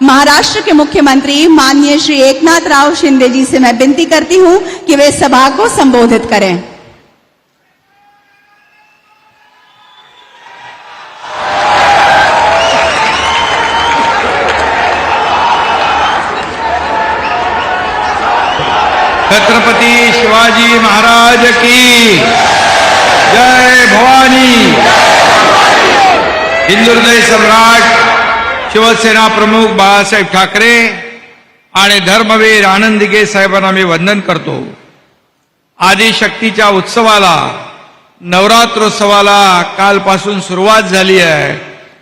महाराष्ट्र के मुख्यमंत्री माननीय श्री एकनाथ राव शिंदे जी से मैं विनती करती हूं कि वे सभा को संबोधित करें। छत्रपति शिवाजी महाराज की जय भवानी। हिंदू हृदय सम्राट शिवसेना प्रमुख बाळासाहेब ठाकरे आणि धर्मवीर आनंदीगे साहेबांना मी वंदन करतो। आदिशक्तीच्या उत्सवाला नवरात्रोत्सवाला कालपासून सुरुवात झाली आहे।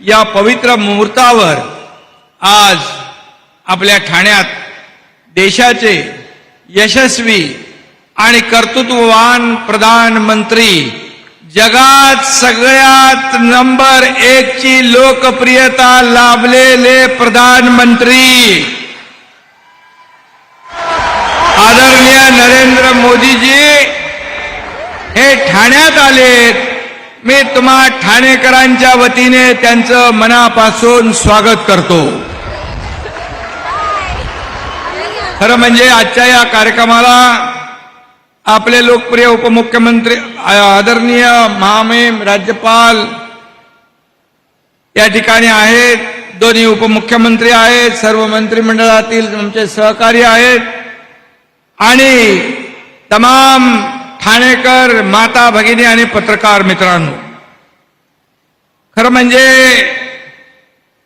या पवित्र मुहूर्तावर आज आपल्या ठाण्यात देशाचे यशस्वी आणि कर्तृत्ववान प्रधानमंत्री, जगात सगळ्यात नंबर 1 ची लोकप्रियता लाभलेले प्रधानमंत्री आदरणीय नरेंद्र मोदीजी हे ठाण्यात आलेत। मी तुम्हा ठाणेकरांच्या वतीने त्यांचं मनापासून स्वागत करतो। खरं म्हणजे आजच्या या कार्यक्रमाला आपले लोकप्रिय उपमुख्यमंत्री आदरणीय महामहिम राज्यपाल या ठिकाणी आहेत, दोन्ही उपमुख्यमंत्री आहेत, सर्व मंत्रिमंडळातील आमचे सहकारी आहेत आणि तमाम ठाणेकर माता भगिनी आणि पत्रकार मित्रांनो, खरं म्हणजे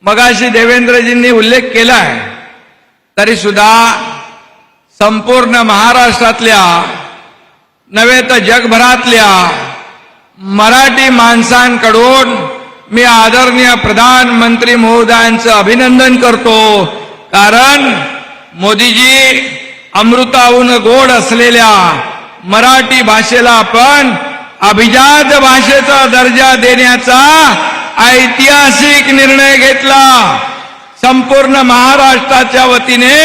मगाशी देवेंद्रजींनी उल्लेख केला आहे तरी सुद्धा संपूर्ण महाराष्ट्रातल्या नव्हे तर जगभरातल्या मराठी माणसांकडून मी आदरणीय प्रधानमंत्री महोदयांचं अभिनंदन करतो। कारण मोदीजी अमृताहून गोड असलेल्या मराठी भाषेला आपण अभिजात भाषेचा दर्जा देण्याचा ऐतिहासिक निर्णय घेतला। संपूर्ण महाराष्ट्राच्या वतीने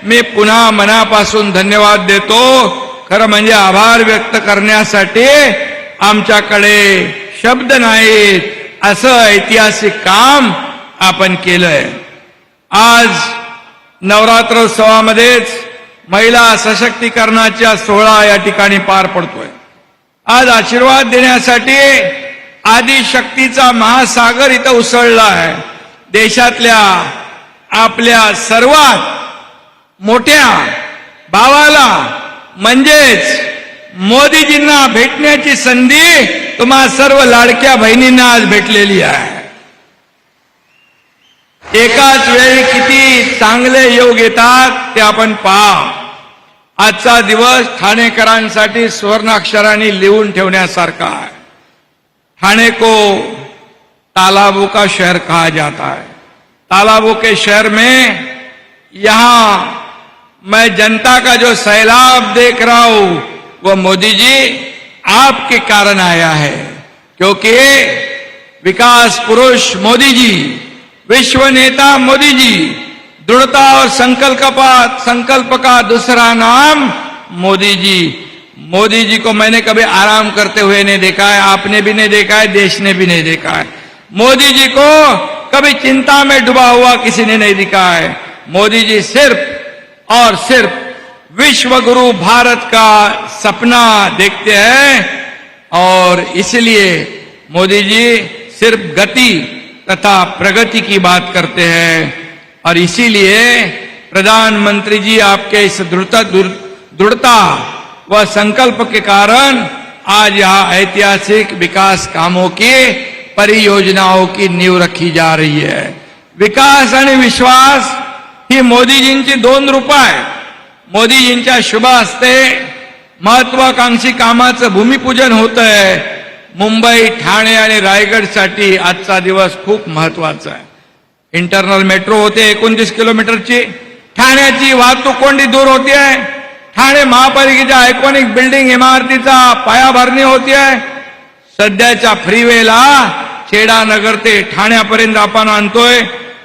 मी पुन्हा मनापासून धन्यवाद देतो। खरं म्हणजे आभार व्यक्त करण्यासाठी आमच्याकडे शब्द नाहीत, असं ऐतिहासिक काम आपण केलंय। आज नवरात्रोत्सवामध्येच महिला सशक्तीकरणाचा सोहळा या ठिकाणी पार पडतोय। आज आशीर्वाद देण्यासाठी आदिशक्तीचा महासागर इथं उसळला आहे। देशातल्या आपल्या सर्वात मोठ्या भावाला म्हणजेच मोदीजींना भेटण्याची संधी तुम्हा सर्व लाडक्या बहिणींना आज भेटलेली आहे। एकाच वेळी किती चांगले योग येतात ते आपण पहा। आजचा दिवस ठाणेकरांसाठी सुवर्णाक्षरांनी लिहून ठेवण्यासारखा आहे। ठाणे को तालाबों का शहर कहा जाता है। तालाबों के शहर में यहां मैं जनता का जो सैलाब देख रहा हूं वो मोदी जी आपके कारण आया है, क्योंकि विकास पुरुष मोदी जी, विश्व नेता मोदी जी, दृढ़ता और संकल्प का दूसरा नाम मोदी जी। मोदी जी को मैंने कभी आराम करते हुए नहीं देखा है, आपने भी नहीं देखा है, देश ने भी नहीं देखा है। मोदी जी को कभी चिंता में डूबा हुआ किसी ने नहीं दिखा है। मोदी जी सिर्फ और सिर्फ विश्व गुरु भारत का सपना देखते हैं और इसलिए मोदी जी सिर्फ गति तथा प्रगति की बात करते हैं। और इसीलिए प्रधानमंत्री जी आपके इस दृढ़ता व संकल्प के कारण आज यहाँ ऐतिहासिक विकास कामों की परियोजनाओं की नींव रखी जा रही है। विकास आणि विश्वास ही मोदीजींची दोन रूपं आहेत। मोदीजींच्या शुभ हस्ते महत्वाकांक्षी कामाचं भूमिपूजन होत आहे। मुंबई, ठाणे आणि रायगडसाठी आजचा दिवस खूप महत्वाचा आहे। इंटरनल मेट्रो होते 29 किलोमीटरची, ठाण्याची वाहतूक कोंडी दूर होती आहे। ठाणे महापालिकेच्या आयकॉनिक बिल्डिंग इमारतीचा पायाभरणी होती आहे। सध्याच्या फ्रीवेला खेडानगर ते ठाण्यापर्यंत आपण आणतोय।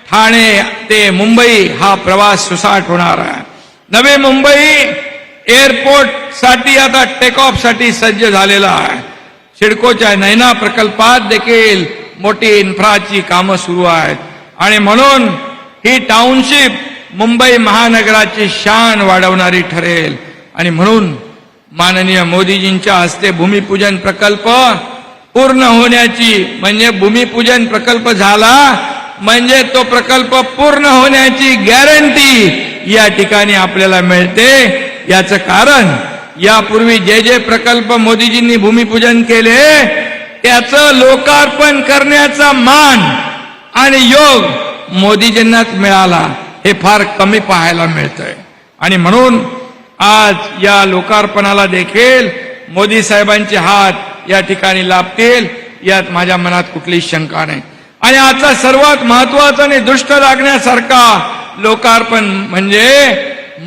ठाणे ते मुंबई हा प्रवास सुसाट होणार आहे। नवी मुंबई एअरपोर्ट साठी आता टेक ऑफ साठी सज्ज झालेला आहे। सिडकोच्या नैना प्रकल्पात देखील मोठी इन्फ्राची कामं सुरू आहेत आणि म्हणून ही टाउनशिप मुंबई महानगराची शान वाढवणारी ठरेल. आणि म्हणून माननीय मोदीजींच्या हस्ते भूमिपूजन प्रकल्प पूर्ण होण्याची, म्हणजे भूमिपूजन प्रकल्प झाला म्हणजे तो प्रकल्प पूर्ण होण्याची गॅरंटी या ठिकाणी आपल्याला मिळते. याचं कारण यापूर्वी जे जे प्रकल्प मोदीजींनी भूमिपूजन केले त्याचं लोकार्पण करण्याचा मान आणि योग मोदीजींनाच मिळाला, हे फार कमी पाहायला मिळतंय. आणि म्हणून आज या लोकार्पणाला देखील मोदी साहेबांचे हात या ठिकाणी लाभतील, यात माझ्या मनात कुठलीही शंका नाही. आणि आजचा सर्वात महत्वाचा आणि दृष्ट लागण्यासारखा लोकार्पण म्हणजे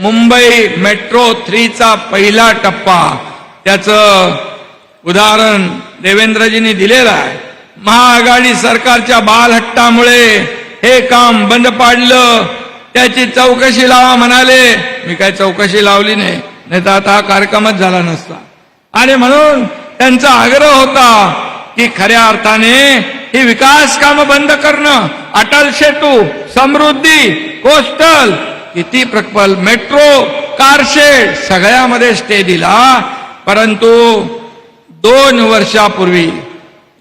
मुंबई मेट्रो 3चा पहिला टप्पा. त्याचं उदाहरण देवेंद्रजींनी दिलेलं आहे. महाआघाडी सरकारच्या बालहट्टामुळे हे काम बंद पाडलं, त्याची चौकशी लावा म्हणाले. मी काय चौकशी लावली नाही, तर आता हा कार्यक्रमच झाला नसता. आणि म्हणून त्यांचा आग्रह होता की खऱ्या अर्थाने ही विकास कामं बंद करणं, अटल सेतू, समृद्धी, कोस्टल, किती प्रकल्प, मेट्रो, कारशेड सगळ्यामध्ये स्टे दिला. परंतु 2 वर्षापूर्वी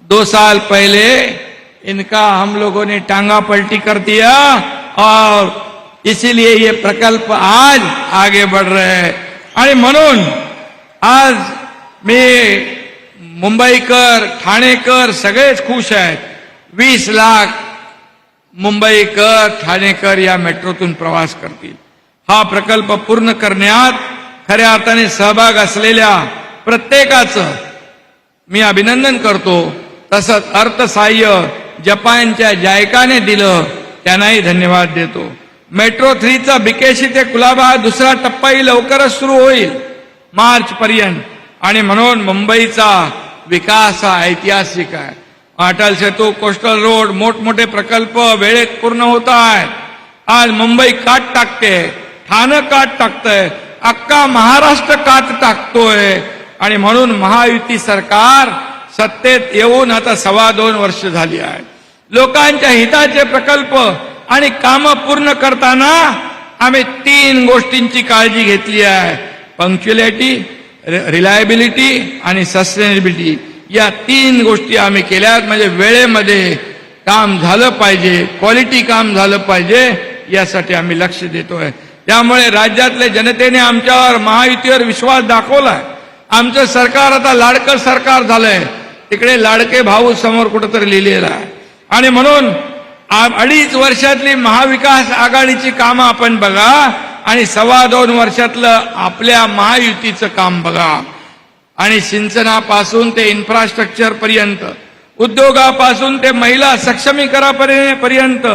2 साल पहले इनका हम लोगों ने टांगा पलटी कर दिया और इसीलिए ये प्रकल्प आज आगे बढ़ रहे हैं. आणि म्हणून आज मी मुंबईकर, ठाणेकर सगळेच खुश आहेत. 20 लाख मुंबईकर, ठाणेकर या मेट्रोतून प्रवास करतील. हा प्रकल्प पूर्ण करण्यात खऱ्या अर्थाने सहभाग असलेल्या प्रत्येकाचं मी अभिनंदन करतो. तसंच अर्थसहाय्य जपानच्या जायकाने दिलं, त्यांनाही धन्यवाद देतो. मेट्रो 3चा बिकेशी ते कुलाबा हा दुसरा टप्पाही लवकरच सुरू होईल मार्च पर्यंत. आणि म्हणून मुंबईचा विकास हा ऐतिहासिक आहे. अटल सेतू, कोस्टल रोड, मोठमोठे प्रकल्प वेळेत पूर्ण होत आहेत. आज मुंबई काट टाकते, ठाणं काट टाकतंय, अख्खा महाराष्ट्र काट टाकतोय. आणि म्हणून महायुती सरकार सत्तेत येऊन आता 2.25 वर्ष झाली आहेत. लोकांच्या हिताचे प्रकल्प आणि कामं पूर्ण करताना आम्ही 3 गोष्टींची काळजी घेतली आहे. पंक्च्युअलिटी, रिलायबिलिटी आणि सस्टेनेबिलिटी. या 3 गोष्टी आम्ही केल्यात. म्हणजे वेळेमध्ये काम झालं पाहिजे, क्वालिटी काम झालं पाहिजे, यासाठी आम्ही लक्ष देतोय. त्यामुळे राज्यातल्या जनतेने आमच्यावर, महायुतीवर विश्वास दाखवलाय. आमचं सरकार आता लाडकं सरकार झालंय. तिकडे लाडके भाऊ समोर कुठंतरी लिहिलेलं आहे. आणि म्हणून 2.5 वर्षातली महाविकास आघाडीची कामं आपण बघा आणि 2.25 वर्षातलं आपल्या महायुतीचं काम बघा. आणि सिंचनापासून ते इन्फ्रास्ट्रक्चर पर्यंत, उद्योगापासून ते महिला सक्षमीकरणापर्यंत,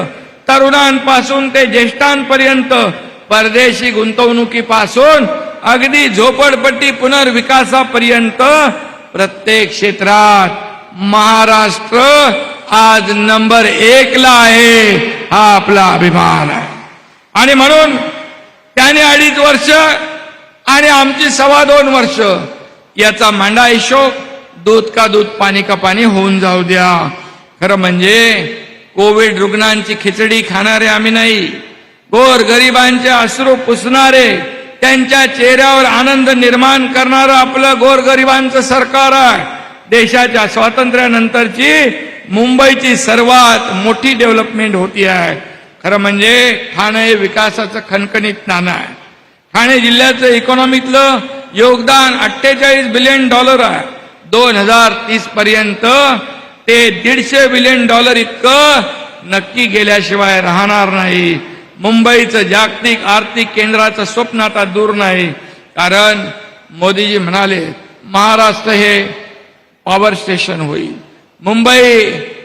तरुणांपासून ते ज्येष्ठांपर्यंत, परदेशी गुंतवणुकीपासून अगदी झोपडपट्टी पुनर्विकासापर्यंत प्रत्येक क्षेत्रात महाराष्ट्र आज नंबर 1 ला आहे. हा आपला अभिमान आहे. आणि म्हणून त्याने 2.5 वर्ष आणि आमची 2.25 वर्ष याचा मांडा हिशोब दूध का दूध पाणी का पाणी होऊन जाऊ द्या. खरं म्हणजे कोविड रुग्णांची खिचडी खाणारे आम्ही नाही. गोर गरिबांचे अश्रू पुसणारे, त्यांच्या चेहऱ्यावर आनंद निर्माण करणारं आपलं गोरगरिबांचं सरकार आहे. देशाच्या स्वातंत्र्यानंतरची मुंबईची सर्वात मोठी डेव्हलपमेंट होती आहे. खरं म्हणजे ठाणे हे विकासाचं खणखणीत नाणं आहे. ठाणे जिल्ह्याचं इकॉनॉमीतलं योगदान $48 बिलियन आहे. 2030 पर्यंत ते $150 बिलियन इतकं नक्की गेल्याशिवाय राहणार नाही. मुंबईचं जागतिक आर्थिक केंद्राचं स्वप्न आता दूर नाही. कारण मोदीजी म्हणाले महाराष्ट्र हे पॉवर स्टेशन होईल, मुंबई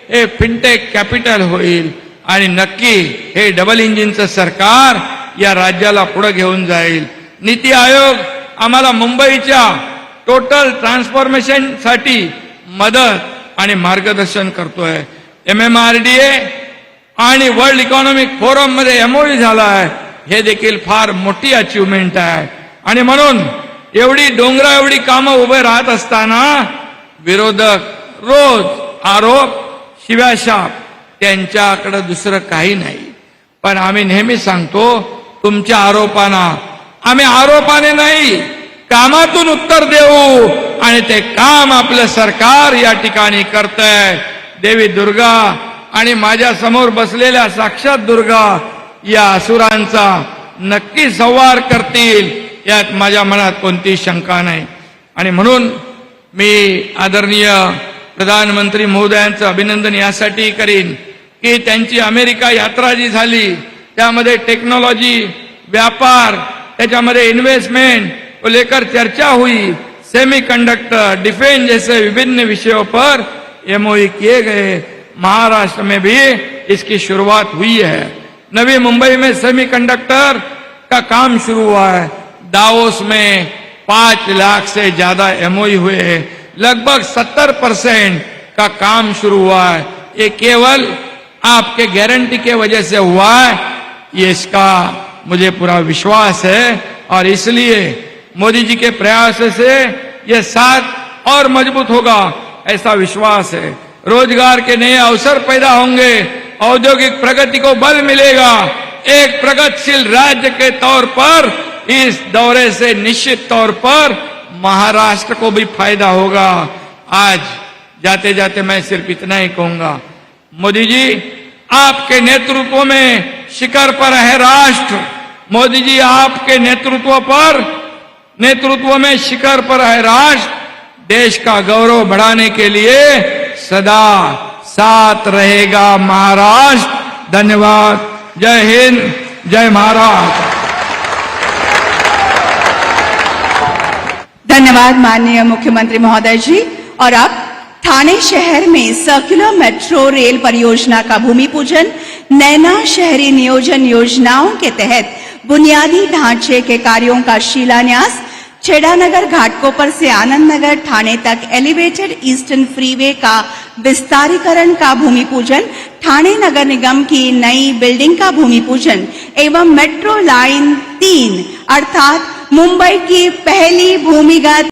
हे फिनटेक कॅपिटल होईल आणि नक्की हे डबल इंजिनचं सरकार या राज्याला पुढे घेऊन जाईल. नीती आयोग आम्हाला मुंबईच्या टोटल ट्रान्सफॉर्मेशनसाठी मदत आणि मार्गदर्शन करतोय. MMRDA आणि वर्ल्ड इकॉनॉमिक फोरम मध्ये MOU झाला आहे. हे देखील फार मोठी अचिव्हमेंट आहे. आणि म्हणून एवढी डोंगरा एवढी कामं उभे राहत असताना विरोधक रोज आरोप शिव्याशाप, त्यांच्याकडे दुसरं काही नाही. पण आम्ही नेहमी सांगतो तुमच्या आरोपांना आम्ही आरोपाने नाही कामातून उत्तर देऊ आणि ते काम आपलं सरकार या ठिकाणी करतंय. देवी दुर्गा आणि माझ्या समोर बसलेल्या साक्षात दुर्गा या असुरांचा नक्की संहार करतील यात माझ्या मनात कोणती शंका नाही. आणि म्हणून मी आदरणीय प्रधानमंत्री महोदयांचं अभिनंदन यासाठी करीन की त्यांची अमेरिका यात्रा जी झाली त्यामध्ये टेक्नॉलॉजी, व्यापार, त्याच्यामध्ये इन्वेस्टमेंट को लेकर चर्चा हुई. सेमीकंडक्टर, डिफेंस जैसे विभिन्न विषयों पर एमओयू किए गए. महाराष्ट्र में भी इसकी शुरुआत हुई है. नवी मुंबई में सेमीकंडक्टर का काम शुरू हुआ है. दावोस में 5 लाख से ज्यादा एमओयू हुए हैं. लगभग 70% का काम शुरू हुआ है. ये केवल आपके गारंटी के वजह से हुआ है, ये इसका मुझे पूरा विश्वास है. और इसलिए मोदी जी के प्रयास से ये साथ और मजबूत होगा ऐसा विश्वास है. रोजगार के नए अवसर पैदा होंगे, औद्योगिक प्रगति को बल मिलेगा. एक प्रगतिशील राज्य के तौर पर इस दौरे से निश्चित तौर पर महाराष्ट्र को भी फायदा होगा. आज जाते जाते मैं सिर्फ इतना ही कहूंगा, मोदी जी आपके नेतृत्व में शिखर पर है राष्ट्र. मोदी जी आपके नेतृत्व में शिखर पर है राष्ट्र. देश का गौरव बढ़ाने के लिए सदा साथ रहेगा महाराष्ट्र. धन्यवाद. जय हिंद, जय महाराष्ट्र. धन्यवाद माननीय मुख्यमंत्री महोदय जी. और अब ठाणे शहर में सर्कुलर मेट्रो रेल परियोजना का भूमि पूजन, नैना शहरी नियोजन योजनाओं के तहत बुनियादी ढांचे के कार्यों का शिलान्यास, छेड़ानगर घाटकोपर से आनंद नगर ठाणे तक एलिवेटेड ईस्टर्न फ्रीवे का विस्तारीकरण का भूमि पूजन, ठाणे नगर निगम की नई बिल्डिंग का भूमि पूजन एवं मेट्रो लाइन 3 अर्थात मुंबई की पहली भूमिगत